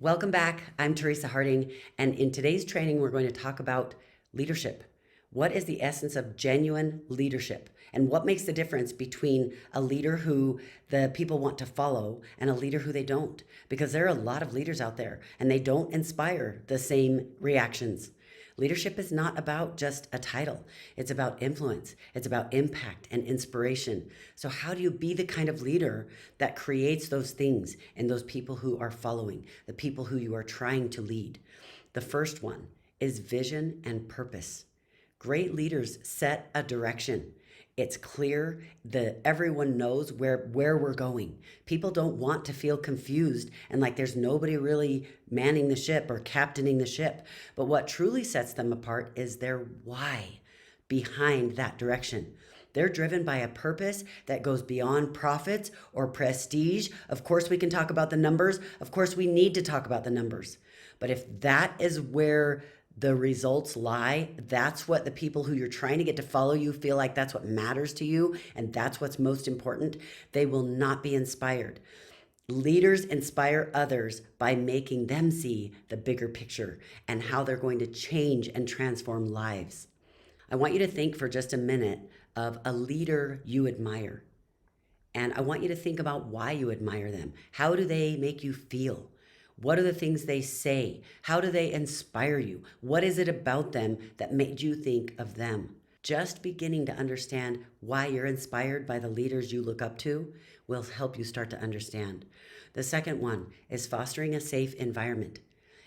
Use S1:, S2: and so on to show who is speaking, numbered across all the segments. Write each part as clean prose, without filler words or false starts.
S1: Welcome back. I'm Teresa Harding, and in today's training, we're going to talk about leadership. What is the essence of genuine leadership? And what makes the difference between a leader who the people want to follow and a leader who they don't? Because there are a lot of leaders out there, and they don't inspire the same reactions. Leadership is not about just a title. It's about influence. It's about impact and inspiration. So how do you be the kind of leader that creates those things in those people who are following, the people who you are trying to lead? The first one is vision and purpose. Great leaders set a direction. It's clear that everyone knows where we're going. People don't want to feel confused and like there's nobody really manning the ship or captaining the ship. But what truly sets them apart is their why behind that direction. They're driven by a purpose that goes beyond profits or prestige. Of course, we can talk about the numbers. Of course, we need to talk about the numbers. But if that is where the results lie, that's what the people who you're trying to get to follow you feel like that's what matters to you, and that's what's most important, they will not be inspired. Leaders inspire others by making them see the bigger picture and how they're going to change and transform lives. I want you to think for just a minute of a leader you admire. And I want you to think about why you admire them. How do they make you feel? What are the things they say? How do they inspire you? What is it about them that made you think of them? Just beginning to understand why you're inspired by the leaders you look up to will help you start to understand. The second one is fostering a safe environment.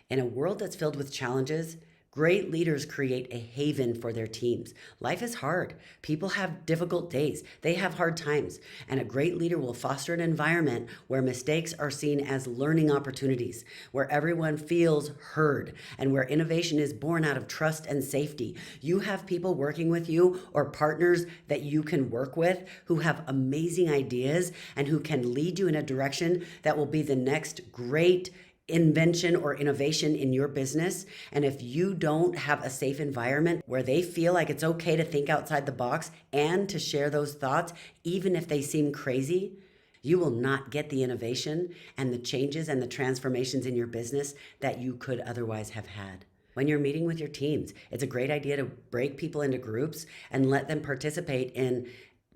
S1: In a world that's filled with challenges, great leaders create a haven for their teams. Life is hard. People have difficult days. They have hard times. And a great leader will foster an environment where mistakes are seen as learning opportunities, where everyone feels heard, and where innovation is born out of trust and safety. You have people working with you or partners that you can work with who have amazing ideas and who can lead you in a direction that will be the next great invention or innovation in your business. And if you don't have a safe environment where they feel like it's okay to think outside the box and to share those thoughts, even if they seem crazy, you will not get the innovation and the changes and the transformations in your business that you could otherwise have had. When you're meeting with your teams, it's a great idea to break people into groups and let them participate in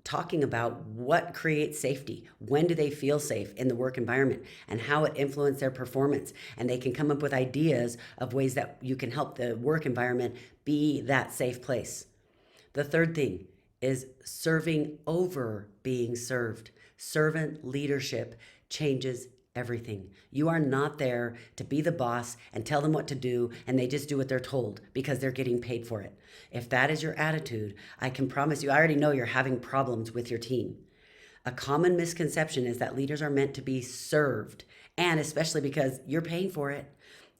S1: talking about what creates safety, when do they feel safe in the work environment, and how it influences their performance. And they can come up with ideas of ways that you can help the work environment be that safe place. The third thing is serving over being served. Servant leadership changes everything. You are not there to be the boss and tell them what to do and they just do what they're told because they're getting paid for it. If that is your attitude, I can promise you, I already know you're having problems with your team. A common misconception is that leaders are meant to be served, and especially because you're paying for it.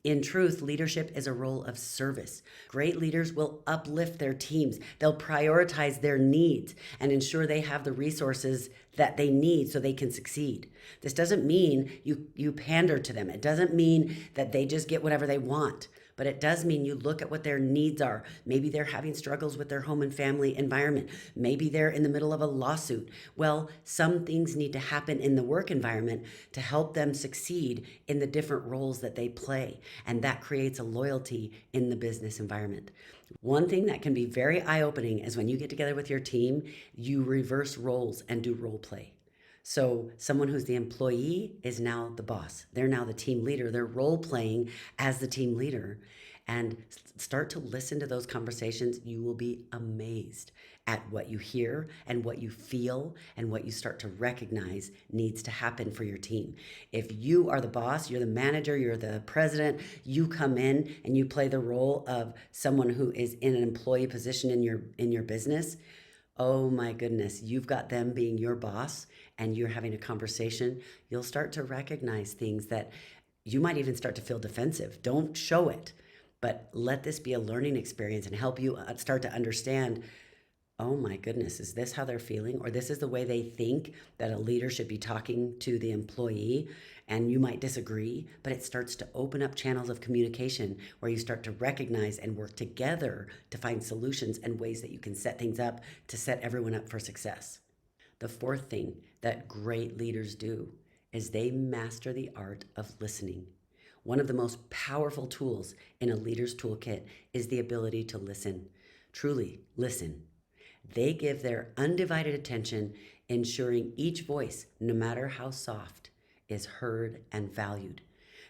S1: In truth, leadership is a role of service. Great leaders will uplift their teams. They'll prioritize their needs and ensure they have the resources that they need so they can succeed. This doesn't mean you pander to them. It doesn't mean that they just get whatever they want. But it does mean you look at what their needs are. Maybe they're having struggles with their home and family environment. Maybe they're in the middle of a lawsuit. Well, some things need to happen in the work environment to help them succeed in the different roles that they play. And that creates a loyalty in the business environment. One thing that can be very eye-opening is when you get together with your team, you reverse roles and do role play. So someone who's the employee is now the boss. They're now the team leader. They're role playing as the team leader. And start to listen to those conversations. You will be amazed at what you hear and what you feel and what you start to recognize needs to happen for your team. If you are the boss, you're the manager, you're the president, you come in and you play the role of someone who is in an employee position in your business. Oh my goodness, you've got them being your boss and you're having a conversation. You'll start to recognize things that you might even start to feel defensive. Don't show it, but let this be a learning experience and help you start to understand, oh my goodness, is this how they're feeling? Or this is the way they think that a leader should be talking to the employee. And you might disagree, but it starts to open up channels of communication where you start to recognize and work together to find solutions and ways that you can set things up to set everyone up for success. The fourth thing that great leaders do is they master the art of listening. One of the most powerful tools in a leader's toolkit is the ability to listen. Truly listen. They give their undivided attention, ensuring each voice, no matter how soft, is heard and valued.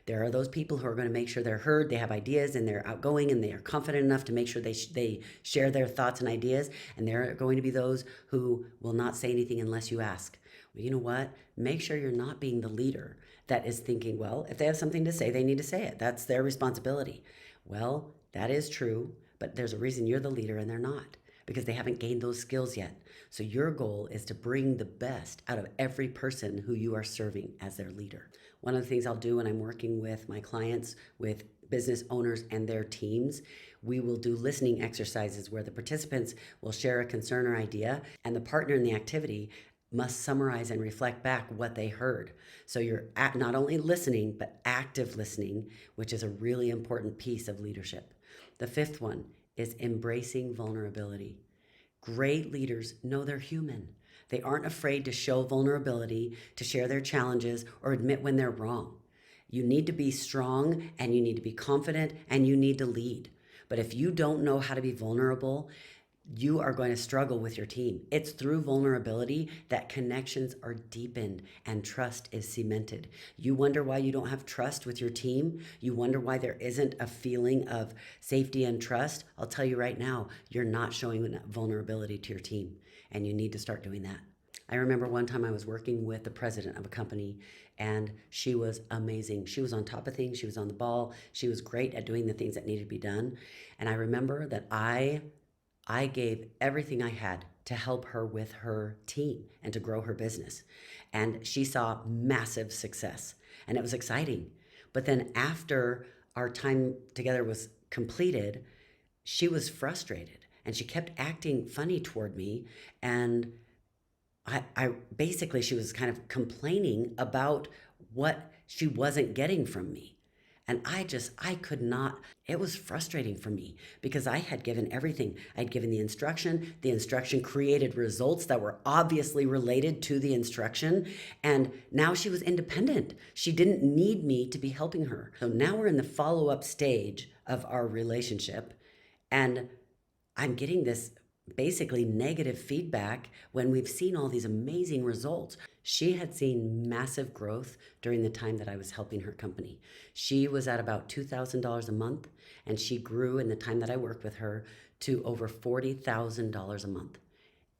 S1: There are those people who are going to make sure they're heard, they have ideas, and they're outgoing, and they are confident enough to make sure they share their thoughts and ideas. And there are going to be those who will not say anything unless you ask. Well, you know what? Make sure you're not being the leader that is thinking, well, if they have something to say, they need to say it. That's their responsibility. Well, that is true, but there's a reason you're the leader and they're not, because they haven't gained those skills yet. So your goal is to bring the best out of every person who you are serving as their leader. One of the things I'll do when I'm working with my clients, with business owners and their teams, we will do listening exercises where the participants will share a concern or idea, and the partner in the activity must summarize and reflect back what they heard. So you're not only listening, but active listening, which is a really important piece of leadership. The fifth one is embracing vulnerability. Great leaders know they're human. They aren't afraid to show vulnerability, to share their challenges, or admit when they're wrong. You need to be strong, and you need to be confident, and you need to lead. But if you don't know how to be vulnerable, you are going to struggle with your team. It's through vulnerability that connections are deepened and trust is cemented. You wonder why you don't have trust with your team? You wonder why there isn't a feeling of safety and trust? I'll tell you right now, you're not showing vulnerability to your team, and you need to start doing that. I remember one time I was working with the president of a company, and she was amazing. She was on top of things. She was on the ball. She was great at doing the things that needed to be done. And I remember that I gave everything I had to help her with her team and to grow her business. And she saw massive success, and it was exciting. But then after our time together was completed, she was frustrated and she kept acting funny toward me. And I basically, she was kind of complaining about what she wasn't getting from me. And I could not, it was frustrating for me because I had given everything. I'd given the instruction created results that were obviously related to the instruction. And now she was independent. She didn't need me to be helping her. So now we're in the follow-up stage of our relationship. And I'm getting this basically negative feedback when we've seen all these amazing results. She had seen massive growth during the time that I was helping her company. She was at about $2,000 a month, and she grew in the time that I worked with her to over $40,000 a month.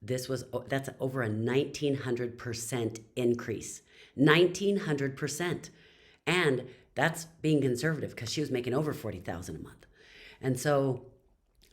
S1: That's over a 1,900% increase. 1,900%. And that's being conservative because she was making over $40,000 a month. And so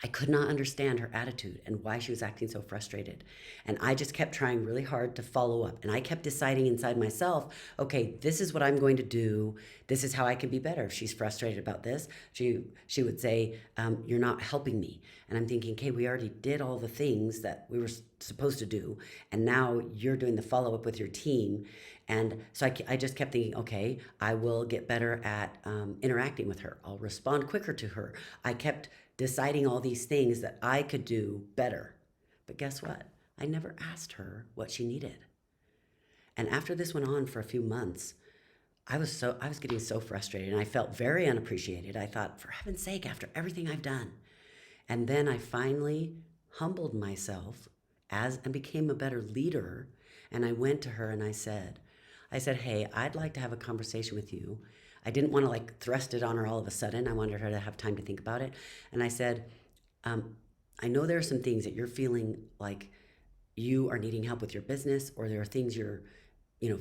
S1: I could not understand her attitude and why she was acting so frustrated. And I just kept trying really hard to follow up. And I kept deciding inside myself, okay, this is what I'm going to do. This is how I can be better. If she's frustrated about this, she would say, you're not helping me. And I'm thinking, okay, we already did all the things that we were supposed to do. And now you're doing the follow-up with your team. And so I just kept thinking, okay, I will get better at interacting with her. I'll respond quicker to her. I kept deciding all these things that I could do better. But guess what? I never asked her what she needed. And after this went on for a few months, I was getting so frustrated and I felt very unappreciated. I thought, for heaven's sake, after everything I've done. And then I finally humbled myself and became a better leader. And I went to her and I said, hey, I'd like to have a conversation with you. I didn't want to thrust it on her all of a sudden. I wanted her to have time to think about it. And I said, I know there are some things that you're feeling like you are needing help with your business, or there are things you're,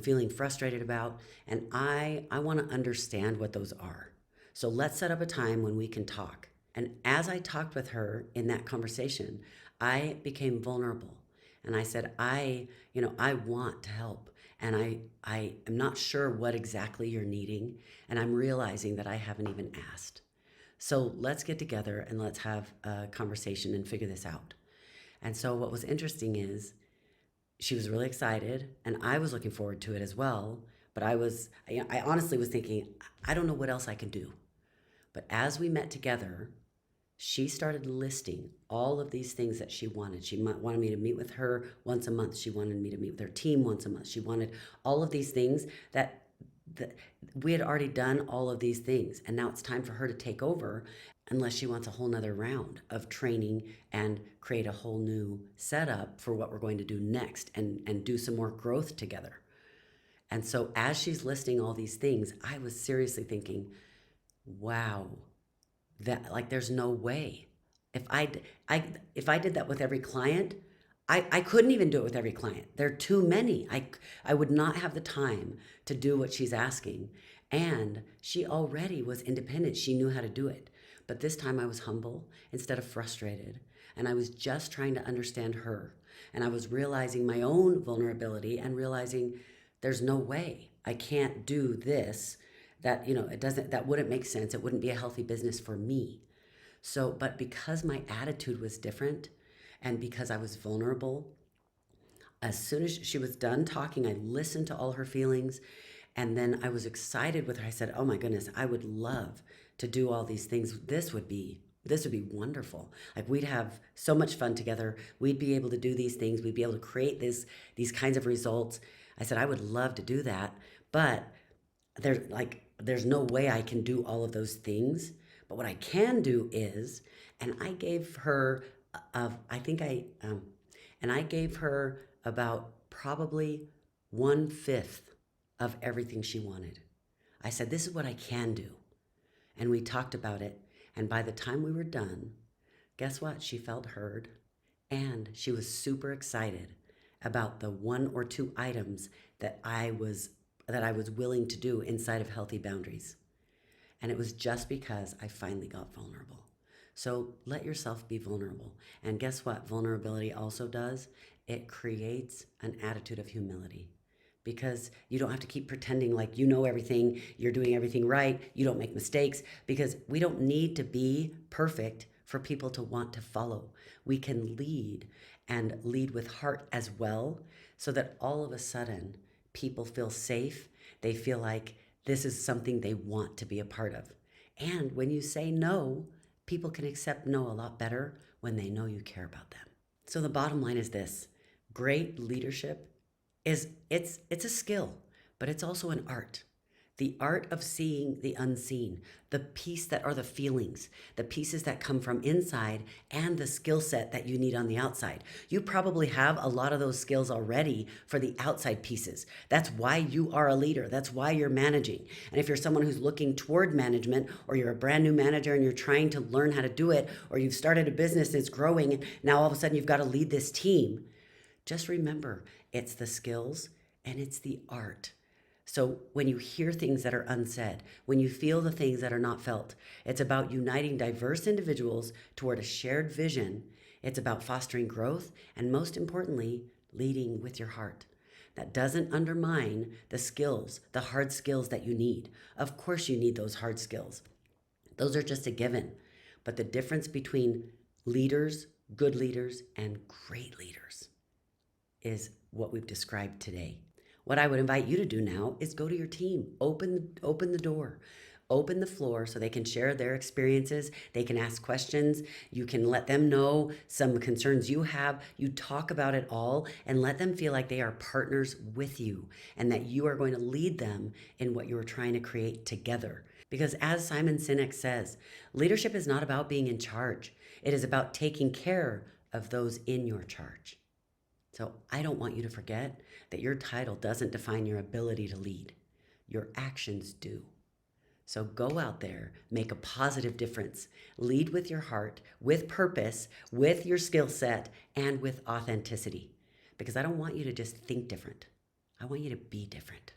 S1: feeling frustrated about. And I want to understand what those are. So let's set up a time when we can talk. And as I talked with her in that conversation, I became vulnerable. And I said, I want to help. And I am not sure what exactly you're needing. And I'm realizing that I haven't even asked. So let's get together and let's have a conversation and figure this out. And so what was interesting is she was really excited and I was looking forward to it as well. But I honestly was thinking, I don't know what else I can do. But as we met together, she started listing all of these things that she wanted. She wanted me to meet with her once a month. She wanted me to meet with her team once a month. She wanted all of these things that the, we had already done all of these things, and now it's time for her to take over, unless she wants a whole nother round of training and create a whole new setup for what we're going to do next, and do some more growth together. And so as she's listing all these things, I was seriously thinking, wow, that, like, there's no way. If I if I did that with every client, I couldn't even do it with every client. There are too many. I would not have the time to do what she's asking. And she already was independent. She knew how to do it. But this time I was humble instead of frustrated. And I was just trying to understand her. And I was realizing my own vulnerability and realizing there's no way I can't do this. That, it doesn't, that wouldn't make sense. It wouldn't be a healthy business for me. So, but because my attitude was different and because I was vulnerable, as soon as she was done talking, I listened to all her feelings. And then I was excited with her. I said, "Oh my goodness, I would love to do all these things. This would be wonderful. Like, we'd have so much fun together. We'd be able to do these things. We'd be able to create these kinds of results." I said, "I would love to do that, but there's no way I can do all of those things. But what I can do is," and I gave her, I think and I gave her about probably 1/5 of everything she wanted. I said, "This is what I can do." And we talked about it. And by the time we were done, guess what? She felt heard, and she was super excited about the one or two items that I was willing to do inside of Healthy Boundaries. And it was just because I finally got vulnerable. So let yourself be vulnerable. And guess what vulnerability also does? It creates an attitude of humility, because you don't have to keep pretending like you know everything, you're doing everything right, you don't make mistakes, because we don't need to be perfect for people to want to follow. We can lead, and lead with heart as well, so that all of a sudden people feel safe. They feel like this is something they want to be a part of. And when you say no, people can accept no a lot better when they know you care about them. So the bottom line is this: great leadership it's a skill, but it's also an art. The art of seeing the unseen, the piece that are the feelings, the pieces that come from inside, and the skill set that you need on the outside. You probably have a lot of those skills already for the outside pieces. That's why you are a leader. That's why you're managing. And if you're someone who's looking toward management, or you're a brand new manager and you're trying to learn how to do it, or you've started a business and it's growing, and now all of a sudden you've got to lead this team, just remember, it's the skills and it's the art. So when you hear things that are unsaid, when you feel the things that are not felt, it's about uniting diverse individuals toward a shared vision. It's about fostering growth, and most importantly, leading with your heart. That doesn't undermine the skills, the hard skills that you need. Of course you need those hard skills. Those are just a given. But the difference between leaders, good leaders, and great leaders is what we've described today. What I would invite you to do now is go to your team, open the door, open the floor so they can share their experiences, they can ask questions, you can let them know some concerns you have, you talk about it all, and let them feel like they are partners with you, and that you are going to lead them in what you are trying to create together. Because as Simon Sinek says, leadership is not about being in charge. It is about taking care of those in your charge. So I don't want you to forget that your title doesn't define your ability to lead. Your actions do. So go out there, make a positive difference. Lead with your heart, with purpose, with your skill set, and with authenticity. Because I don't want you to just think different. I want you to be different.